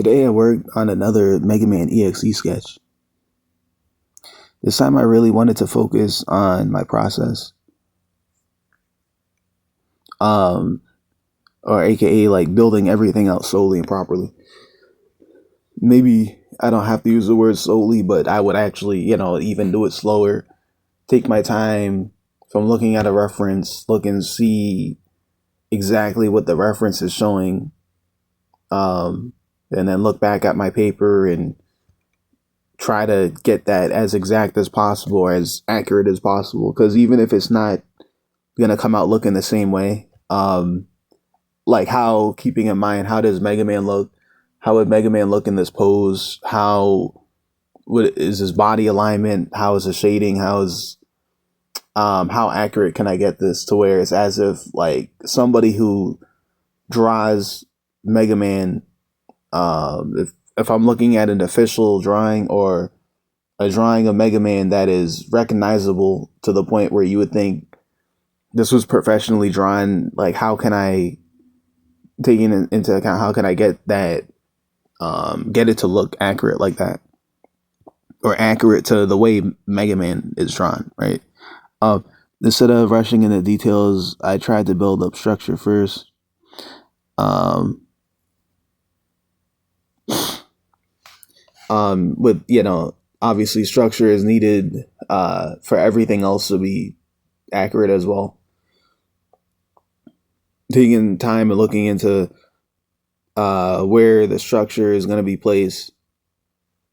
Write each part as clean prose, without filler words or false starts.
Today I worked on another MegaMan.EXE sketch. This time I really wanted to focus on my process. Or aka like building everything out slowly and properly. Maybe I don't have to use the word slowly, but I would actually, even do it slower. Take my time from looking at a reference, look and see exactly what the reference is showing. And then look back at my paper and try to get that as exact as possible or as accurate as possible. Because even if it's not gonna come out looking the same way, like how, keeping in mind, how does MegaMan look? How would MegaMan look in this pose? What is his body alignment? How is the shading? How accurate can I get this to where it's as if like somebody who draws MegaMan, if I'm looking at an official drawing or a drawing of MegaMan that is recognizable to the point where you would think this was professionally drawn, like how can I take into account, how can I get that, get it to look accurate like that, or accurate to the way MegaMan is drawn, right? Instead of rushing into details, I tried to build up structure first. With, obviously structure is needed for everything else to be accurate as well. Taking time and looking into where the structure is going to be placed,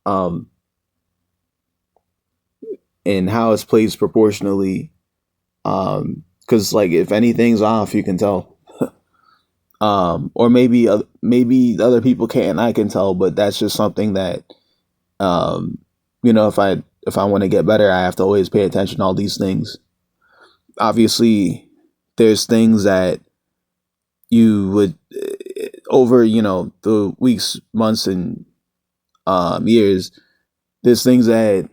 and how it's placed proportionally, because like if anything's off, you can tell. Or maybe other people can't, I can tell, but that's just something that, if I want to get better, I have to always pay attention to all these things. Obviously, there's things that you would, over, the weeks, months, and years, there's things that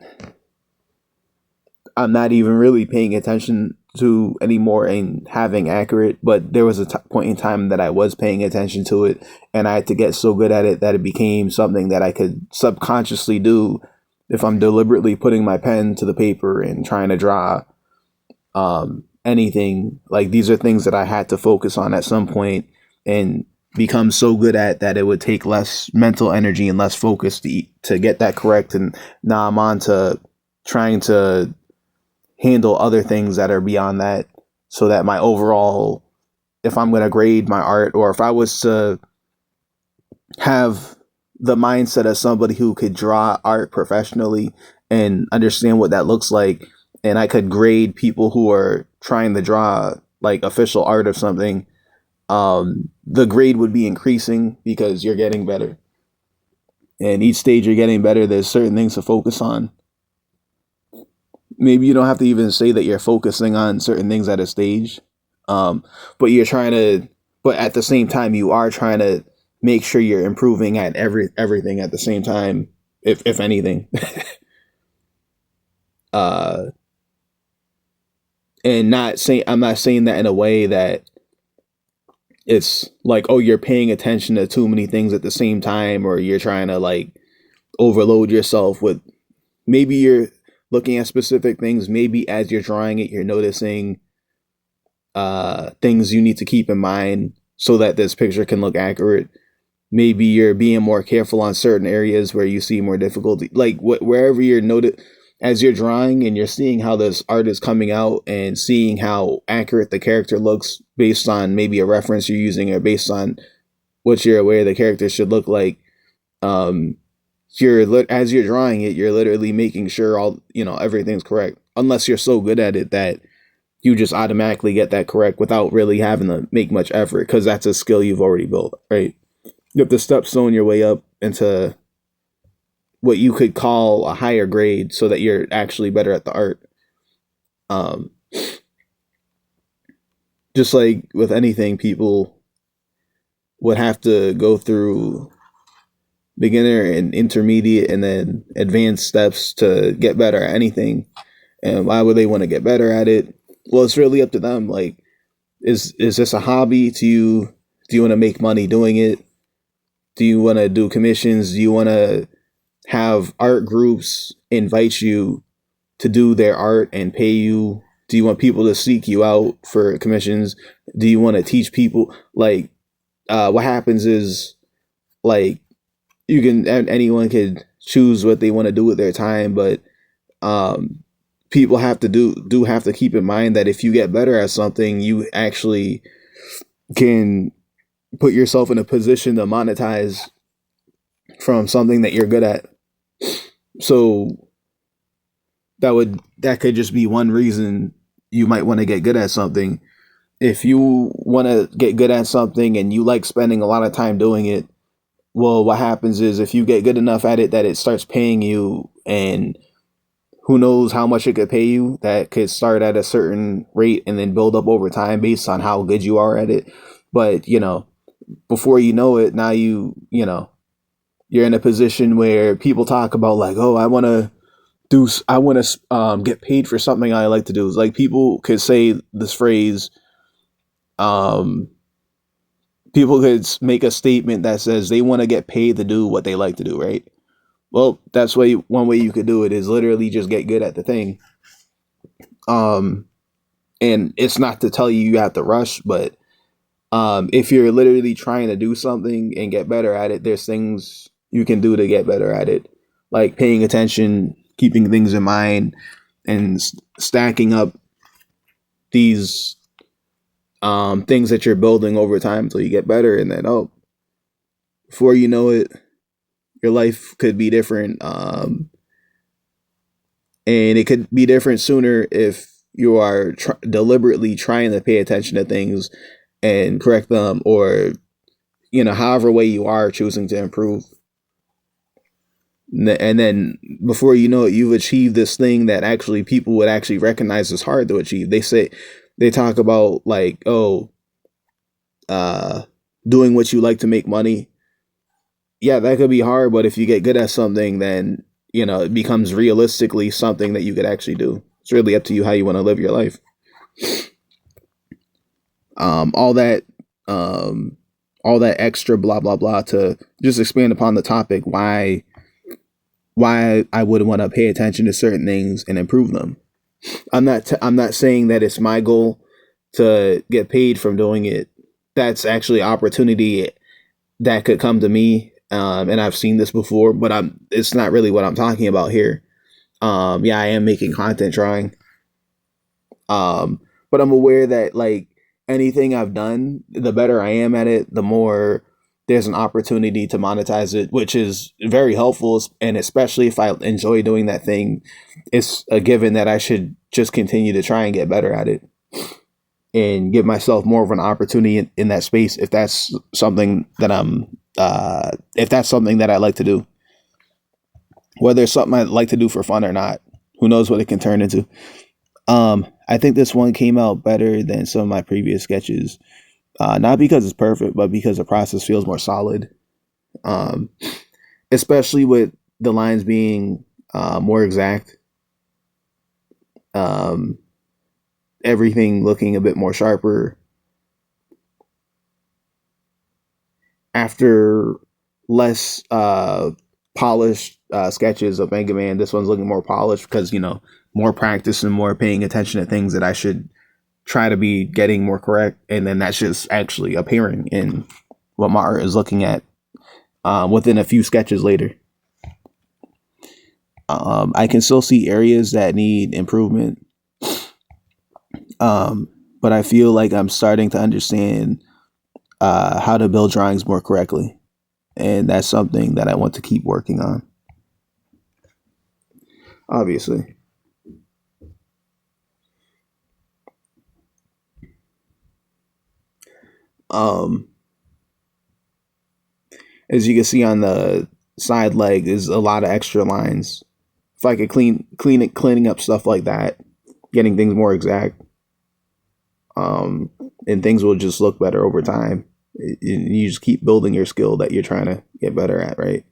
I'm not even really paying attention to anymore and having accurate, but there was a point in time that I was paying attention to it, and I had to get so good at it that it became something that I could subconsciously do if I'm deliberately putting my pen to the paper and trying to draw anything. Like these are things that I had to focus on at some point and become so good at that it would take less mental energy and less focus to get that correct. And now I'm on to trying to handle other things that are beyond that, so that my overall, if I'm going to grade my art, or if I was to have the mindset of somebody who could draw art professionally and understand what that looks like, and I could grade people who are trying to draw like official art of something, the grade would be increasing because you're getting better. And each stage you're getting better, there's certain things to focus on. Maybe you don't have to even say that you're focusing on certain things at a stage, but but at the same time, you are trying to make sure you're improving at everything at the same time, if anything. And I'm not saying that in a way that it's like, oh, you're paying attention to too many things at the same time, or you're trying to like overload yourself with, maybe you're looking at specific things, maybe as you're drawing it, you're noticing things you need to keep in mind so that this picture can look accurate. Maybe you're being more careful on certain areas where you see more difficulty, like wherever you're noted as you're drawing and you're seeing how this art is coming out and seeing how accurate the character looks based on maybe a reference you're using, or based on what you're aware the character should look like. As you're drawing it, you're literally making sure everything's correct, unless you're so good at it that you just automatically get that correct without really having to make much effort, because that's a skill you've already built, right? You have to stepstone your way up into what you could call a higher grade so that you're actually better at the art. Just like with anything, people would have to go through beginner and intermediate and then advanced steps to get better at anything. And why would they want to get better at it? Well, it's really up to them. Like, is this a hobby to you? Do you want to make money doing it? Do you want to do commissions? Do you want to have art groups invite you to do their art and pay you? Do you want people to seek you out for commissions? Do you want to teach people? Like, what happens is, like, you can, anyone could choose what they want to do with their time, but um, people have to do have to keep in mind that if you get better at something, you actually can put yourself in a position to monetize from something that you're good at. So that could just be one reason you might want to get good at something. If you want to get good at something and you like spending a lot of time doing it, well, what happens is if you get good enough at it that it starts paying you, and who knows how much it could pay you, that could start at a certain rate and then build up over time based on how good you are at it. But, before you know it, now you're in a position where people talk about like, oh, I want to get paid for something I like to do. It's like people could say this phrase, um, people could make a statement that says they want to get paid to do what they like to do, right? Well, that's one way you could do it is literally just get good at the thing. Um, and it's not to tell you have to rush, but if you're literally trying to do something and get better at it, there's things you can do to get better at it, like paying attention, keeping things in mind, and stacking up these things that you're building over time until you get better. And then, before you know it, your life could be different. And it could be different sooner if you are deliberately trying to pay attention to things and correct them, or however way you are choosing to improve. And then before you know it, you've achieved this thing that actually people would actually recognize as hard to achieve. They talk about like, oh, doing what you like to make money. Yeah, that could be hard, but if you get good at something, then it becomes realistically something that you could actually do. It's really up to you how you want to live your life. All that, all that extra blah blah blah to just expand upon the topic. Why I would want to pay attention to certain things and improve them. I'm not saying that it's my goal to get paid from doing it. That's actually opportunity that could come to me. And I've seen this before, but it's not really what I'm talking about here. Yeah, I am making content trying. But I'm aware that like anything I've done, the better I am at it, the more there's an opportunity to monetize it, which is very helpful. And especially if I enjoy doing that thing, it's a given that I should just continue to try and get better at it and give myself more of an opportunity in that space. If that's something that if that's something that I like to do, whether it's something I like to do for fun or not, who knows what it can turn into. I think this one came out better than some of my previous sketches. Not because it's perfect, but because the process feels more solid. Um, Especially with the lines being more exact. Um, Everything looking a bit more sharper. After less polished sketches of MegaMan, this one's looking more polished because, more practice and more paying attention to things that I should try to be getting more correct. And then that's just actually appearing in what my art is looking at within a few sketches later. I can still see areas that need improvement. But I feel like I'm starting to understand how to build drawings more correctly. And that's something that I want to keep working on. Obviously. Um, as you can see on the side leg, is a lot of extra lines. If I could cleaning up stuff like that, getting things more exact, and things will just look better over time. You just keep building your skill that you're trying to get better at, right?